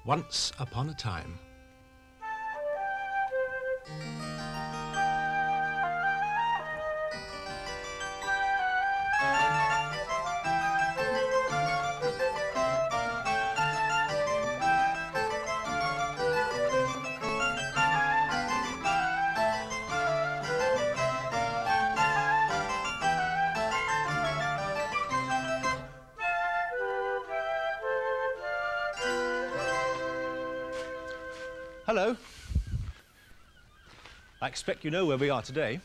Once upon a time. Hello. I expect you know where we are today.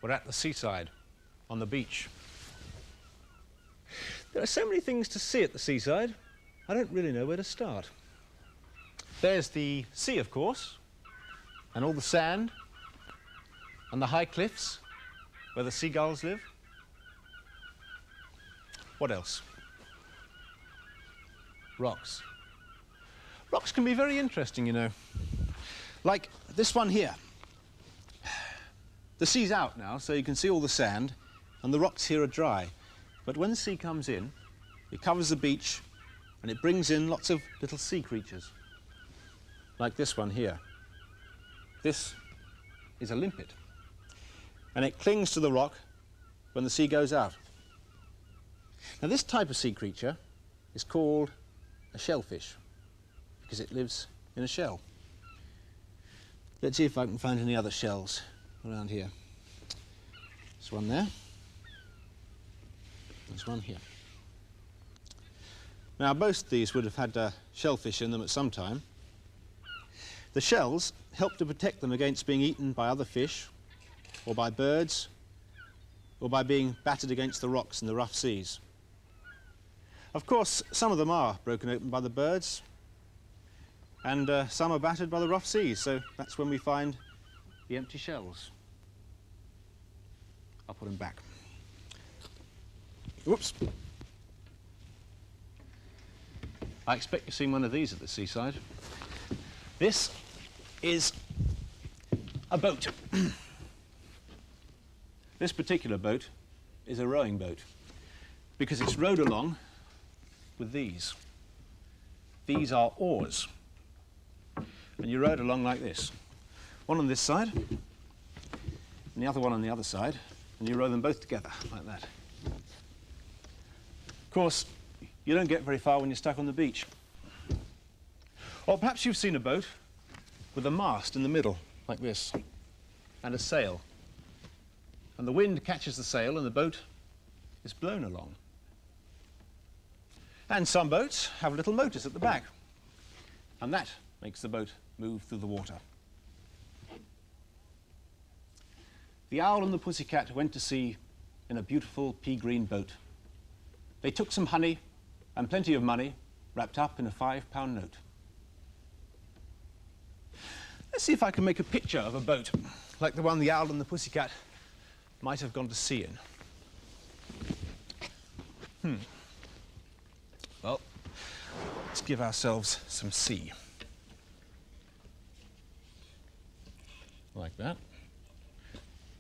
We're at the seaside, on the beach. There are so many things to see at the seaside, I don't really know where to start. There's the sea, of course, and all the sand, and the high cliffs where the seagulls live. What else? Rocks. Rocks can be very interesting, you know. Like this one here. The sea's out now, so you can see all the sand, and the rocks here are dry. But when the sea comes in, it covers the beach, and it brings in lots of little sea creatures. Like this one here. This is a limpet, and it clings to the rock when the sea goes out. Now this type of sea creature is called a shellfish, because it lives in a shell. Let's see if I can find any other shells around here. There's one there. There's one here. Now, both these would have had shellfish in them at some time. The shells help to protect them against being eaten by other fish, or by birds, or by being battered against the rocks in the rough seas. Of course, some of them are broken open by the birds, and some are battered by the rough seas, so that's when we find the empty shells. I'll put them back. Whoops. I expect you've seen one of these at the seaside. This is a boat. This particular boat is a rowing boat because it's rowed along with these. These are oars. And you rowed along like this. One on this side, and the other one on the other side, and you row them both together, like that. Of course, you don't get very far when you're stuck on the beach. Or perhaps you've seen a boat with a mast in the middle, like this, and a sail. And the wind catches the sail and the boat is blown along. And some boats have little motors at the back, and that makes the boat move through the water. The owl and the pussycat went to sea in a beautiful pea-green boat. They took some honey and plenty of money wrapped up in a £5 note. Let's see if I can make a picture of a boat like the one the owl and the pussycat might have gone to sea in. Well, let's give ourselves some sea. Like that.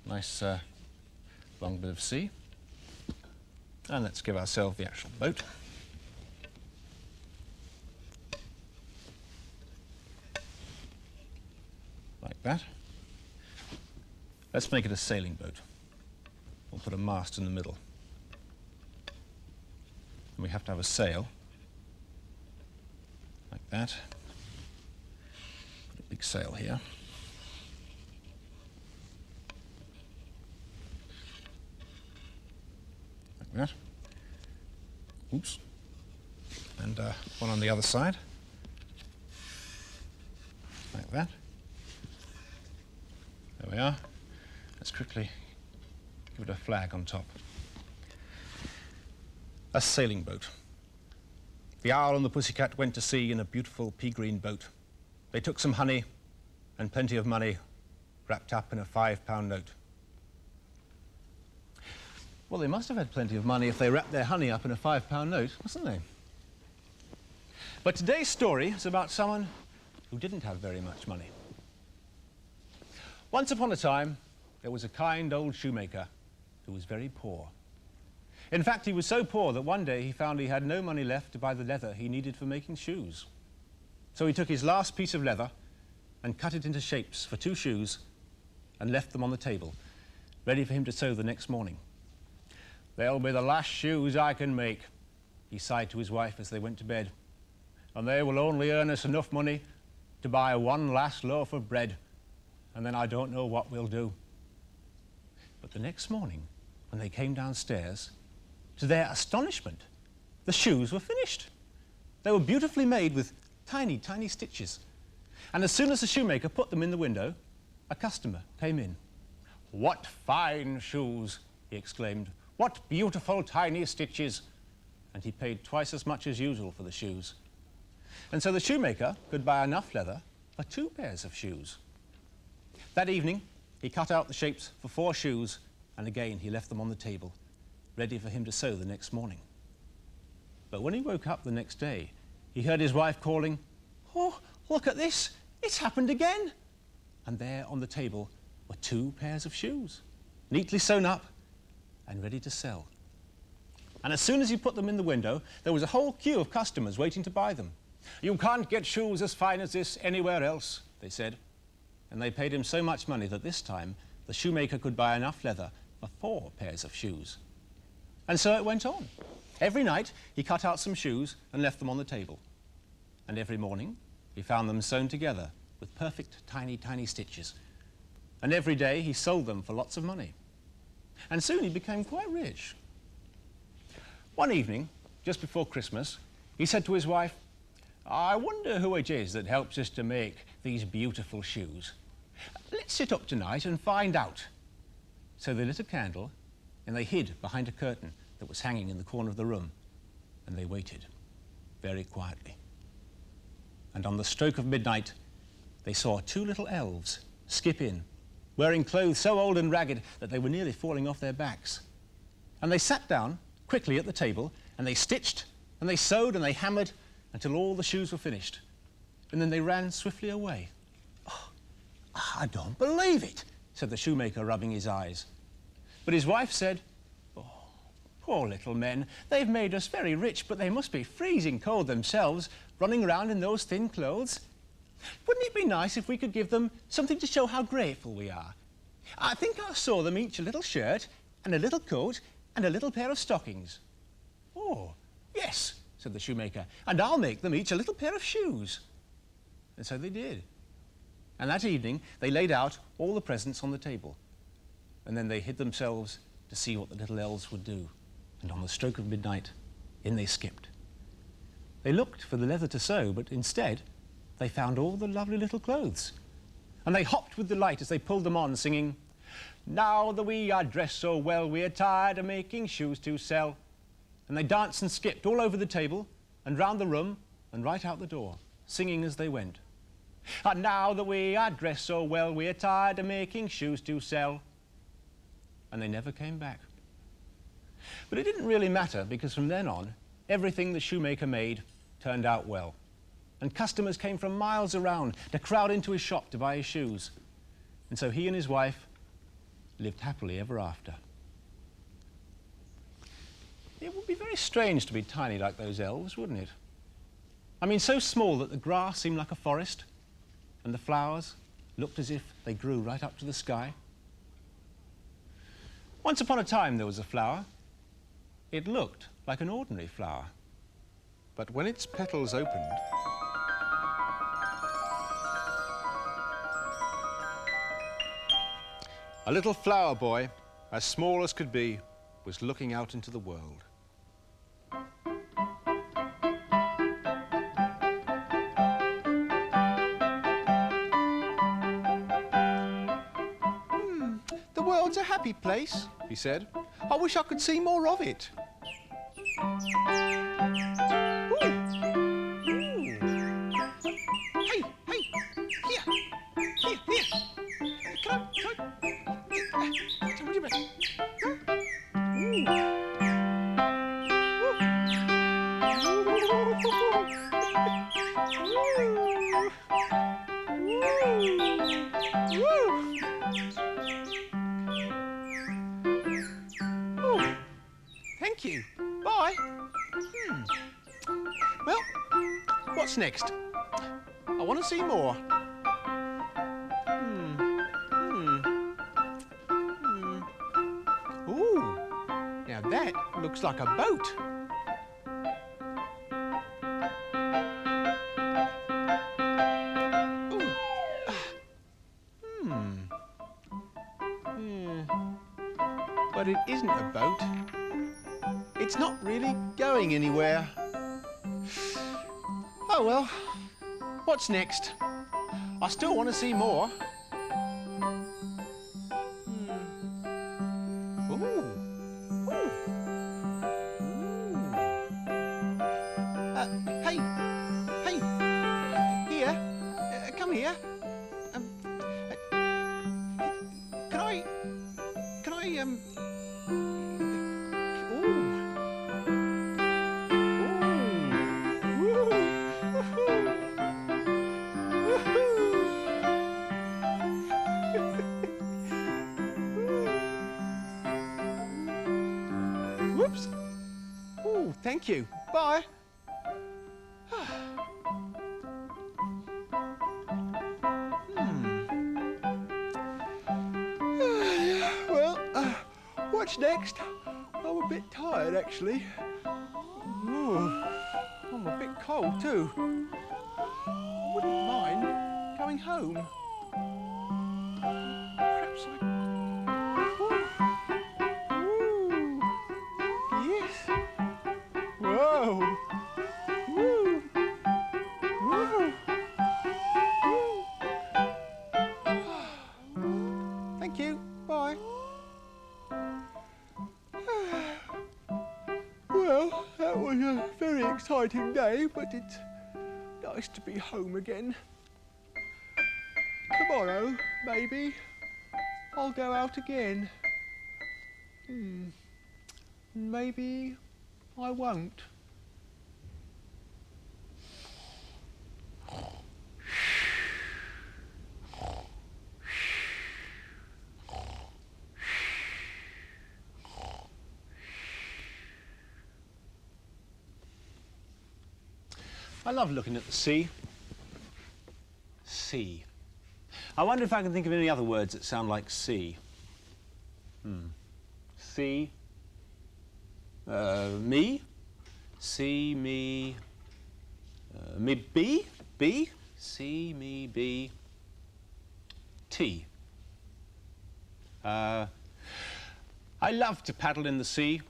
Nice long bit of sea. And let's give ourselves the actual boat. Like that. Let's make it a sailing boat. We'll put a mast in the middle. And we have to have a sail. Like that. Put a big sail here. That. Oops. And one on the other side. Like that. There we are. Let's quickly give it a flag on top. A sailing boat. The owl and the pussycat went to sea in a beautiful pea-green boat. They took some honey and plenty of money wrapped up in a £5 note. Well, they must have had plenty of money if they wrapped their honey up in a £5 note, mustn't they? But today's story is about someone who didn't have very much money. Once upon a time, there was a kind old shoemaker who was very poor. In fact, he was so poor that one day he found he had no money left to buy the leather he needed for making shoes. So he took his last piece of leather and cut it into shapes for 2 shoes and left them on the table, ready for him to sew the next morning. "They'll be the last shoes I can make," he sighed to his wife as they went to bed, "and they will only earn us enough money to buy one last loaf of bread, and then I don't know what we'll do." But the next morning, when they came downstairs, to their astonishment, the shoes were finished. They were beautifully made with tiny, tiny stitches. And as soon as the shoemaker put them in the window, a customer came in. "What fine shoes!" he exclaimed. "What beautiful tiny stitches!" And he paid twice as much as usual for the shoes. And so the shoemaker could buy enough leather for 2 pairs of shoes. That evening, he cut out the shapes for 4 shoes, and again he left them on the table, ready for him to sew the next morning. But when he woke up the next day, he heard his wife calling, "Oh, look at this, it's happened again." And there on the table were 2 pairs of shoes, neatly sewn up and ready to sell. And as soon as he put them in the window, there was a whole queue of customers waiting to buy them. "You can't get shoes as fine as this anywhere else," they said. And they paid him so much money that this time the shoemaker could buy enough leather for 4 pairs of shoes. And so it went on. Every night he cut out some shoes and left them on the table. And every morning he found them sewn together with perfect tiny, tiny stitches. And every day he sold them for lots of money. And soon he became quite rich. One evening, just before Christmas, he said to his wife, "I wonder who it is that helps us to make these beautiful shoes. Let's sit up tonight and find out." So they lit a candle and they hid behind a curtain that was hanging in the corner of the room, and they waited very quietly. And on the stroke of midnight, they saw 2 little elves skip in, wearing clothes so old and ragged that they were nearly falling off their backs. And they sat down quickly at the table, and they stitched, and they sewed, and they hammered until all the shoes were finished. And then they ran swiftly away. "Oh, I don't believe it," said the shoemaker, rubbing his eyes. But his wife said, "Oh, poor little men. They've made us very rich, but they must be freezing cold themselves, running around in those thin clothes. Wouldn't it be nice if we could give them something to show how grateful we are? I think I'll sew them each a little shirt, and a little coat, and a little pair of stockings." "Oh, yes," said the shoemaker, "and I'll make them each a little pair of shoes." And so they did. And that evening they laid out all the presents on the table. And then they hid themselves to see what the little elves would do. And on the stroke of midnight, in they skipped. They looked for the leather to sew, but instead they found all the lovely little clothes. And they hopped with delight as they pulled them on, singing, "Now that we are dressed so well, we're tired of making shoes to sell." And they danced and skipped all over the table and round the room and right out the door, singing as they went. "And now that we are dressed so well, we're tired of making shoes to sell." And they never came back. But it didn't really matter, because from then on, everything the shoemaker made turned out well. And customers came from miles around to crowd into his shop to buy his shoes. And so he and his wife lived happily ever after. It would be very strange to be tiny like those elves, wouldn't it? I mean, so small that the grass seemed like a forest, and the flowers looked as if they grew right up to the sky. Once upon a time there was a flower. It looked like an ordinary flower. But when its petals opened, a little flower boy, as small as could be, was looking out into the world. The world's a happy place, he said. I wish I could see more of it. Ooh. Ooh. Hey, hey, here, here, here. Come on. Thank What's next? I want to see more. Ooh, now that looks like a boat. But it isn't a boat. It's not really going anywhere. Oh well, what's next? I still want to see more. Hey, here, come here. Can I, Whoops. Oh, thank you. Bye. Well, what's next? I'm a bit tired, actually. Ooh, I'm a bit cold, too. I wouldn't mind going home. Perhaps I... Ooh. Yes. Whoa. Woo. Woo. Woo. Thank you. Bye. Well, that was a very exciting day, but it's nice to be home again. Tomorrow, maybe, I'll go out again. Maybe I won't. I love looking at the sea. Sea. I wonder if I can think of any other words that sound like sea. Sea. Me. See me. Me be. Be. See me be. Tea. I love to paddle in the sea.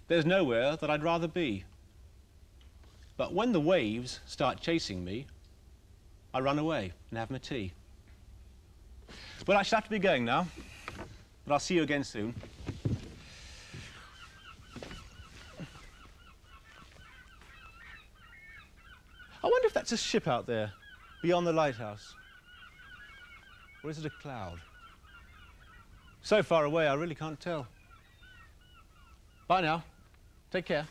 There's nowhere that I'd rather be. But when the waves start chasing me, I run away and have my tea. Well, I shall have to be going now, but I'll see you again soon. I wonder if that's a ship out there, beyond the lighthouse. Or is it a cloud? So far away, I really can't tell. Bye now. Take care.